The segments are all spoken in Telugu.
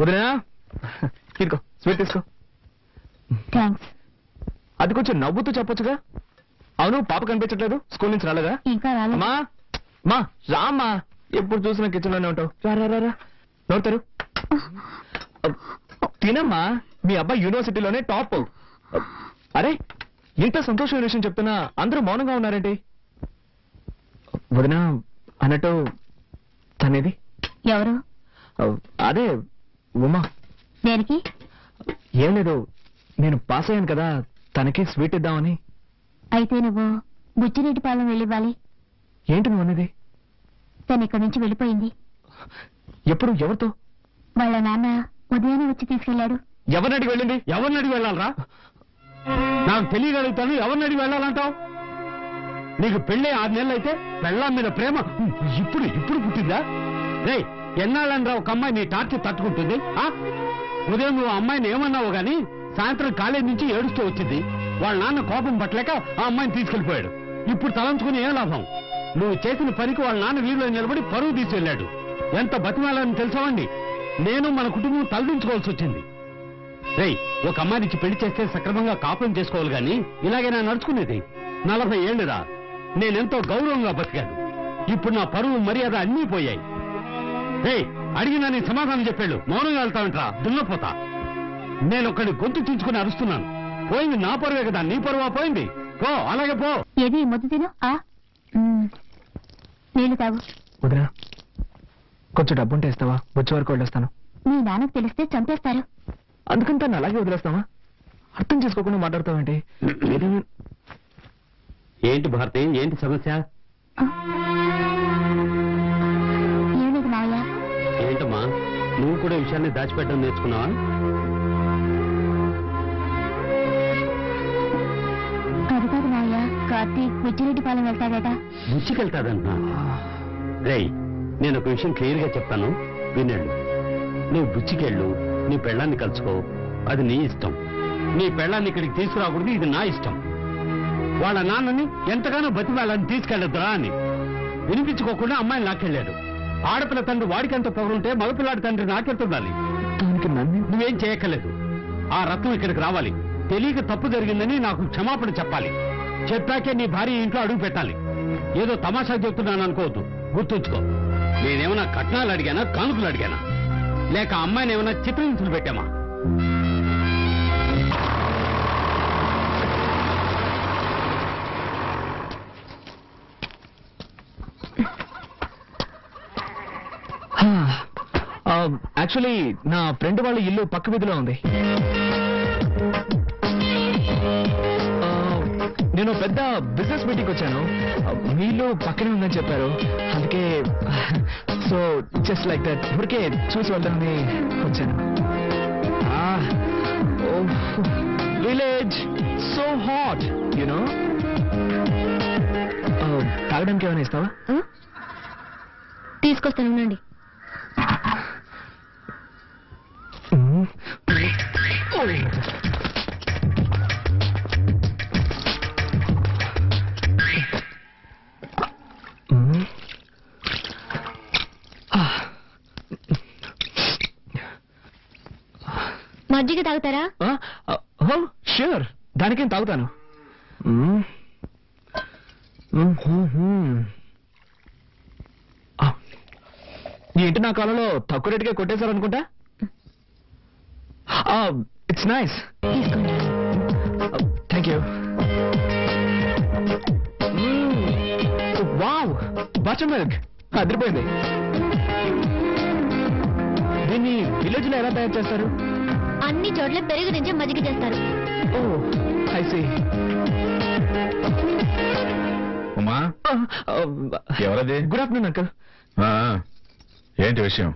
వదినా తీసుకో, స్వీట్ తీసుకో. థ్యాంక్స్. అది కొంచెం నవ్వుతూ చెప్పొచ్చుగా. అవును, పాప కనిపించట్లేదు, స్కూల్ నుంచి రాలేదా? ఇంకా రాలేదు. అమ్మా మా రామ్మా, ఎప్పుడు చూసినా కిచెన్ లోనే ఉంటావు. రా రా రా రా, నవ్వుతారు. తినమ్మా, మీ అబ్బాయి యూనివర్సిటీలోనే టాప్. అరే, ఇంత సంతోషమైన విషయం చెప్తున్నా అందరూ మౌనంగా ఉన్నారేంటి? వదినా అన్నట్టు తనేది? ఎవరు? అదే ఉమా. దేనికి? ఏం లేదు, నేను పాస్ అయ్యాను కదా, తనకి స్వీట్ ఇద్దామని. అయితే నువ్వు బుచ్చిరెడ్డిపాలెం వెళ్ళివ్వాలి. ఏంటి నువ్వు అనేది? తను ఇక్కడి నుంచి వెళ్ళిపోయింది. ఎప్పుడు? ఎవరితో? వాళ్ళ నాన్న ఉదయాన్నే వచ్చి తీసుకెళ్లాడు. ఎవరిని అడిగి వెళ్ళింది? ఎవరిని అడిగి వెళ్ళాలరా? నాకు తెలియగలుగుతాను, ఎవరిని అడిగి వెళ్ళాలంటావు? నీకు పెళ్ళే 6 నెలలు అయితే పెళ్ళాం మీద ప్రేమ ఇప్పుడు ఇప్పుడు పుట్టిందా? రే, ఎన్నాళ్ళని ఒక అమ్మాయి నీ టార్చర్ తట్టుకుంటుంది? ఉదయం నువ్వు అమ్మాయిని ఏమన్నావు గాని సాయంత్రం కాలేజీ నుంచి ఏడుస్తూ వచ్చింది. వాళ్ళ నాన్న కోపం పట్టలేక ఆ అమ్మాయిని తీసుకెళ్లిపోయాడు. ఇప్పుడు తలంచుకుని ఏం లాభం? నువ్వు చేసిన పనికి వాళ్ళ నాన్న వీధిలో నిలబడి పరువు తీసుకెళ్లాడు. ఎంత బతిమాలని తెలుసావండి? నేను మన కుటుంబం తలదించుకోవాల్సి వచ్చింది. రేయ్, ఒక అమ్మాయినిచ్చి పెళ్లి చేస్తే సక్రమంగా కాపురం చేసుకోవాలి గాని ఇలాగే నా నడుచుకునేది. 40 ఏళ్ళురా, నేనెంతో గౌరవంగా బతికాను. ఇప్పుడు నా పరువు మర్యాద అన్నీ పోయాయి. రేయ్, అడిగినా నీ సమాధానం చెప్పాడు. మౌనంగా వెళ్తావంటరా దున్నపోతా. నేనొక్కడి గొంతు చించుకుని అరుస్తున్నాను. పోయింది నా పరువే కదా, నీ పరువా పోయింది? పో, అలాగే పో. ఏది ముద్దు తిను. నీళ్లు తాగు. వదినా కొంచెం డబ్బుంటే ఇస్తావా? వచ్చే వరకు వెళ్ళొస్తాను. మీ నాన్నకు తెలిస్తే చంపేస్తారు. అందుకని తను అలాగే వదిలేస్తావా? అర్థం చేసుకోకుండా మాట్లాడతావేంటి? ఏంటి భారతి, ఏంటి సమస్య? ఏమిటి మావయ్య? ఏంటమ్మా, నువ్వు కూడా విషయాన్ని దాచిపెట్టడం నేర్చుకున్నావా? అది కాదు మావయ్య, కార్తీక్ బుచ్చిరెడ్డిపాలెం వెళ్తాడట. బుచ్చికెళ్తాదంట. రేయ్, నేను ఒక విషయం క్లియర్ గా చెప్తాను, వినేళ్ళు. నువ్వు బుచ్చికెళ్ళు, నీ పెళ్ళాన్ని కలుసుకో, అది నీ ఇష్టం. నీ పెళ్ళాన్ని ఇక్కడికి తీసుకురాకూడదు, ఇది నా ఇష్టం. వాళ్ళ నాన్నని ఎంతగానో బతిమాలని తీసుకెళ్ళొద్దురా అని వినిపించుకోకుండా అమ్మాయిని నాకెళ్ళాడు. ఆడపిల్ల తండ్రి వాడికెంత పొగరుంటే మగపిల్లాడి తండ్రి నాకెళ్తుండాలి. దానికి నన్ను నువ్వేం చేయక్కర్లేదు. ఆ రత్నం ఇక్కడికి రావాలి. తెలియక తప్పు జరిగిందని నాకు క్షమాపణ చెప్పాలి. చెప్పాకే నీ భార్య ఇంట్లో అడుగు పెట్టాలి. ఏదో తమాషా చెప్తున్నాను అనుకోవద్దు, గుర్తుంచుకో. నేనేమన్నా కట్నాలు అడిగానా, కానుకలు అడిగానా, లేక అమ్మాయిని ఏమైనా చిత్రహింసలు పెట్టామా? యాక్చువల్లీ నా ఫ్రెండ్ వాళ్ళ ఇల్లు పక్క వీధిలో ఉంది. నేను పెద్ద బిజినెస్ మీటింగ్ వచ్చాను. మీ ఇల్లు పక్కనే ఉందని చెప్పారు. అందుకే సో జస్ట్ లైక్ దట్ ఊరికే చూసి వెళ్దామని వచ్చాను. Village so hot you know. తాగడానికి ఏమైనా ఇస్తావా? తీసుకొస్తాను, ఉండండి. మజ్జిగ తాగుతారా? ష్యూర్, దానికేం తాగుతాను. ఈ ఇంటి నా కాలంలో తక్కువ రేటుగా కొట్టేశారనుకుంటా. It's nice. తీసుకోండి. Thank you. Wow, buttermilk అదిరిపోయింది. దీన్ని విలేజ్ లో ఎలా తయారు చేస్తారు? అన్ని చోట్ల పెరుగు నుంచి మజ్జిగ చేస్తారు. ఓ ఐ సీ. ఉమా, ఎవరది? Good afternoon uncle. ఏంటి విషయం?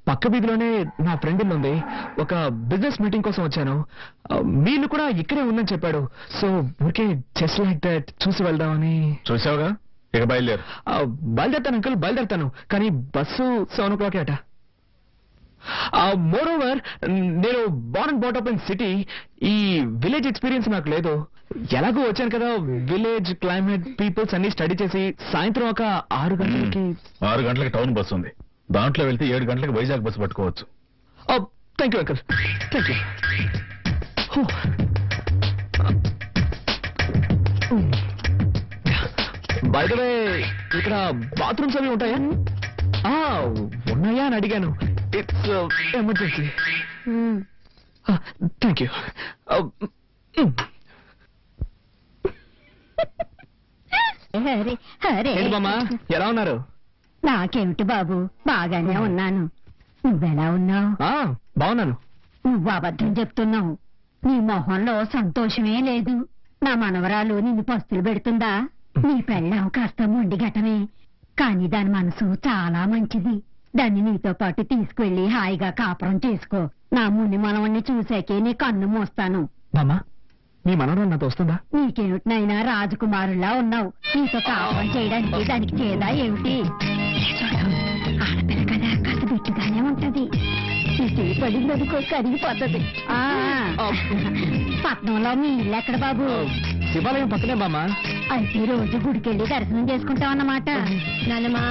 పక్క వీధిలోనే నా ఫ్రెండ్ ఇల్లు ఉంది. ఒక బిజినెస్ మీటింగ్ కోసం వచ్చాను. మీరు కూడా ఇక్కడే ఉందని చెప్పాడు. సో ఊరికే జస్ట్ లైక్ దట్ చూసి వెళ్దామని. చూసావుగా, ఇక బయలుదేరు. బయలుదేరుతాను అంకుల్, బయలుదేరుతాను. కానీ బస్సు 7 o'clock అట. మోర్ ఓవర్ నేను Born and brought up in city. ఈ విలేజ్ ఎక్స్పీరియన్స్ నాకు లేదు. ఎలాగో వచ్చాను కదా, విలేజ్ క్లైమేట్ పీపుల్స్ అన్ని స్టడీ చేసి సాయంత్రం ఒక 6 గంటలకి. 6 గంటలకి టౌన్ బస్సు ఉంది. దాంట్లో వెళ్తే 7 గంటలకు వైజాగ్ బస్సు పట్టుకోవచ్చు. Thank you uncle, thank you. By the way, ఇక్కడ బాత్రూమ్స్ అవి ఉంటాయా? ఉన్నాయా అని అడిగాను. It's emergency. Thank you. Hare Hare. ఏంటి బామ్మ, ఎలా ఉన్నారు? నాకేమిటి బాబు, బాగానే ఉన్నాను. నువ్వెలా ఉన్నావు? బాగున్నాను. నువ్వు అబద్ధం చెప్తున్నావు. నీ మొహంలో సంతోషమే లేదు. నా మనవరాలు నిన్ను పస్తులు పెడుతుందా? నీ పెళ్ళాం కాస్త మొండిగటమే, కానీ దాని మనసు చాలా మంచిది. దాన్ని నీతో పాటు తీసుకువెళ్లి హాయిగా కాపురం చేసుకో. నా ముని మనవణ్ణి చూసాకే నీ కన్ను మూస్తాను. బామ్మ, మీ మనవరాలు నాతో వస్తుందా? నీకేమిటినైనా రాజకుమారులా ఉన్నావు. నీతో కాపురం చేయడానికి దానికి చేదా ఏమిటి? ఆడపిల్ల కదా, కాస్త బిట్టుగానే ఉంటది. పడిందనుకో కరిగిపోతుంది. పట్నంలో మీ ఇల్లు ఎక్కడ బాబు? శివాలయం పక్కనే బామ్మ. అయితే రోజు గుడికెళ్ళి దర్శనం చేసుకుంటాం అన్నమాట. నాన్నమా,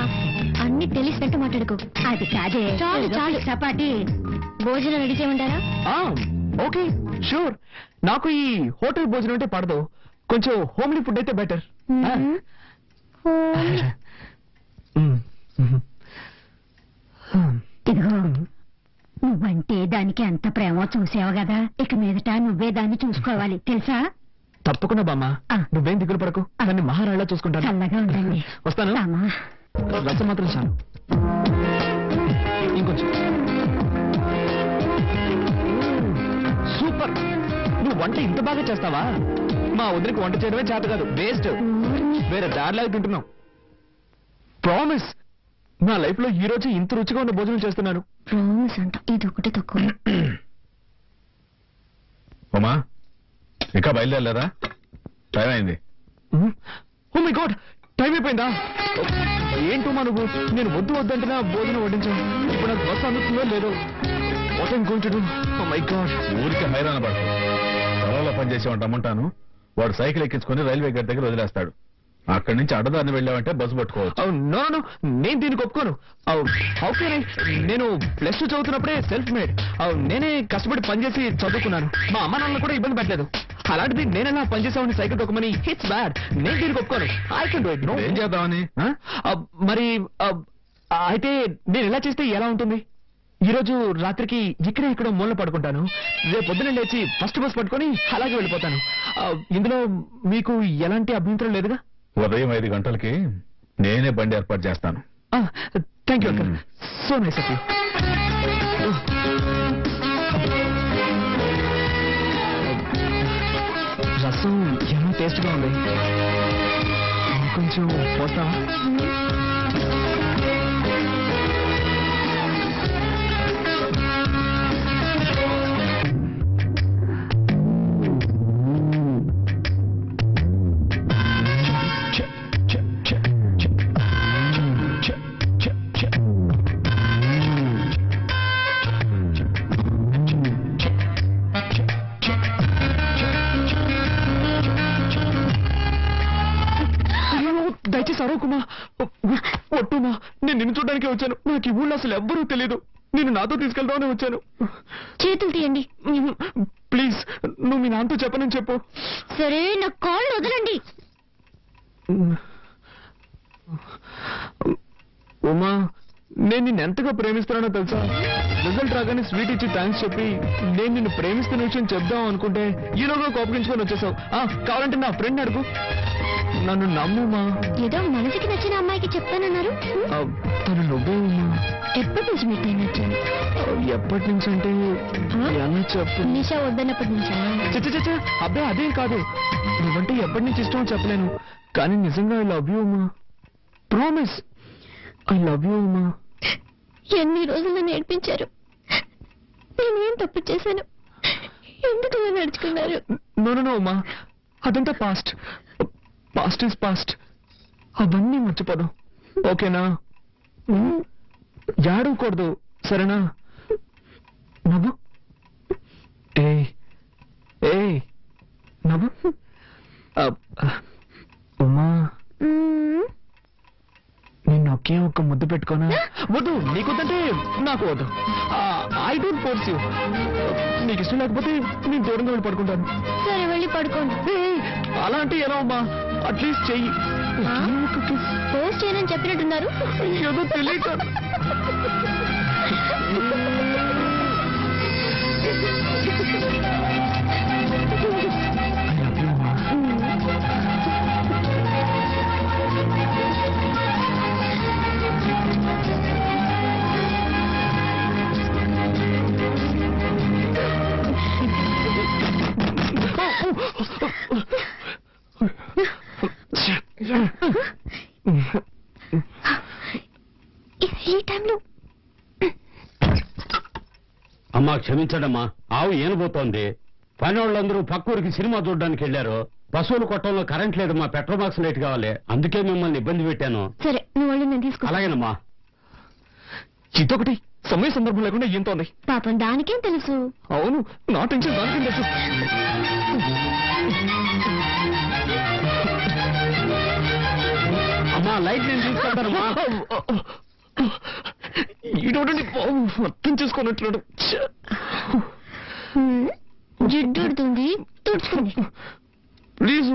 అన్ని తెలిసినట్టు మాట్లాడుకో. అది కాదే. చాలు చాలు చపాటి. భోజనం రెడీ చేయమంటారా? Okay, sure. నాకు ఈ హోటల్ భోజనం అంటే పడదు. కొంచెం హోమ్లీ ఫుడ్ అయితే బెటర్. ఇదిగో, నువ్వంటే దానికి ఎంత ప్రేమో చూసావు కదా, ఇక మీదట నువ్వే దాన్ని చూసుకోవాలి, తెలుసా? తప్పకుండా బామ్మ, నువ్వేం దిగులు పడకు. అవన్నీ మహారాణిలా చూసుకుంటాను. చల్లగా ఉండండి. వస్తాను. రసం మాత్రం చాలు. ఇంకొంచెం. సూపర్. నువ్వు వంట ఇంత బాగా చేస్తావా? మా వదిలికి వంట చేయడమే చేత కాదు, వేస్ట్. వేరే దారిలాగా తింటున్నావు. ప్రామిస్, నా లైఫ్ లో ఈ రోజు ఇంత రుచిగా ఉన్న భోజనం చేస్తున్నాను. ప్రామిస్ అంట, ఇది ఒకటి తక్కువ. ఉమా, ఇంకా బయలుదేరలేదా? టైం అయింది. ఓ మై గాడ్, టైం అయిపోయిందా? ఏంటమ్మా నువ్వు? నేను వద్దు వద్దంటున్నా భోజనం వడ్డించాను. ఇప్పుడు నాకు బస్సు అందుతుందో లేదో. What I'm going to do? Oh my God. ఊరికి హైరాణ పడతాడు. పొలంలో పనిచేసేవాడు రమ్మంటాను. వాడు సైకిల్ ఎక్కించుకుని రైల్వే గేట్ దగ్గర వదిలేస్తాడు. అక్కడి నుంచి అడ్డదారిని వెళ్ళావంటే బస్సు పట్టుకోవచ్చు. నో, నేను దీనికి ఒప్పుకోను. ఓకే, నేను +2 చదువుతున్నప్పుడే సెల్ఫ్ మేడ్. నేనే కష్టపడి పనిచేసి చదువుకున్నాను. మా అమ్మ నాన్న కూడా ఇబ్బంది పెట్టలేదు. అలాంటిది నేనెలా పనిచేసామని సైకిల్ తొక్కమని హిట్స్ బ్యాడ్. నేను దీనికి ఒప్పుకోను. I can do it. No. ఏం చేద్దామని? మరి అయితే నేను ఎలా చేస్తే ఎలా ఉంటుంది? ఈ రోజు రాత్రికి ఇక్కడ మూల పడుకుంటాను. రేపు పొద్దున లేచి ఫస్ట్ బస్ పట్టుకొని అలాగే వెళ్ళిపోతాను. ఇందులో మీకు ఎలాంటి అభ్యంతరం లేదుగా? ఉదయం 5 గంటలకి నేనే బండి ఏర్పాటు చేస్తాను. Thank you uncle, so nice of you. రసం ఏమో టేస్ట్ గా ఉంది. కొంచెం పోస్తావా? దయచేసి అరవకుమా, ఒట్టుమా. నేను నిన్ను చూడడానికి వచ్చాను. నాకు ఈ ఊళ్ళో అసలు ఎవ్వరూ తెలియదు. నేను నాతో తీసుకెళ్దామని వచ్చాను. చేతులు తీయండి ప్లీజ్. నువ్వు మీ నాన్నతో చెప్పనని చెప్పు. సరే, నా కాళ్ళు వదలండి. ఉమా, నేను నిన్ను ఎంతగా ప్రేమిస్తున్నానో తెలుసా? రిజల్ట్ రాగానే స్వీట్ ఇచ్చి థ్యాంక్స్ చెప్పి నేను నిన్ను ప్రేమిస్తున్న విషయం చెప్దాం అనుకుంటే ఈలోగా కోపగించుకొని వచ్చేసావు. కావాలంటే నా ఫ్రెండ్ అడుగు. నన్ను నమ్ముమా. ఏదో మనసుకి నచ్చిన అమ్మాయికి చెప్తానన్నారు. తను నువ్వే ఉమా. ఎప్పటి నుంచి మీకు నచ్చాను? ఎప్పటి నుంచి అంటే ఎలా చెప్పు? నిషా వద్దన్నప్పటి నుంచా? చచ్చ అబ్బాయి, అదేం కాదు. నువ్వంటే ఎప్పటి నుంచి ఇష్టం చెప్పలేను, కానీ నిజంగా I love you Uma. Promise, I love you Uma. ఎన్ని రోజులు నేర్పించారు. నేనేం తప్పు చేశాను? ఎందుకు ఇలా నడుచుకున్నారు? నో ఉమా, అదంతా పాస్ట్. Past is past. అవన్నీ మర్చిపోదాం, ఓకేనా? ఏడవకూడదు, సరేనా? నవ్వు. ఏ నవ్వు. ఉమా, నిన్ను ఒకే ఒక్క ముద్దు పెట్టుకోనా? వద్దు, నీకు నాకు వద్దు. I don't force you. నీకు ఇష్టం లేకపోతే నేను దూరంగా వెళ్ళి పడుకుంటాను. సరే వెళ్ళి పడుకోండి. అలా అంటే ఎలా అమ్మా? అట్లీస్ట్ చెయ్యి. పోస్ట్ చేయనని చెప్పినట్టున్నారు. ఏదో తెలియక. ఈ టైంలో అమ్మా క్షమించడమ్మా, ఆవు ఏనబోతోంది. పని వాళ్ళందరూ పక్కూరికి సినిమా చూడడానికి వెళ్ళారు. పశువుల కొట్టంలో కరెంట్ లేదమ్మా, పెట్రోల్ బాక్స్ లైట్ కావాలి. అందుకే మిమ్మల్ని ఇబ్బంది పెట్టాను. సరే నువ్వు వెళ్ళి నేను తీసుకో. అలాగేనమ్మా. ఇదొకటి సమయ సందర్భం లేకుండా ఏంతో ఉంది. పాపం దానికేం తెలుసు. అవును, నా టెన్షన్ దానికేం తెలుసు. అమ్మా లైట్ నేను తీసుకుంటానమ్మా. ఈడోడండి అర్థం చేసుకున్నట్లు. జిడ్డు ఉడుతుంది, తుడుచుకోండి. ప్లీజ్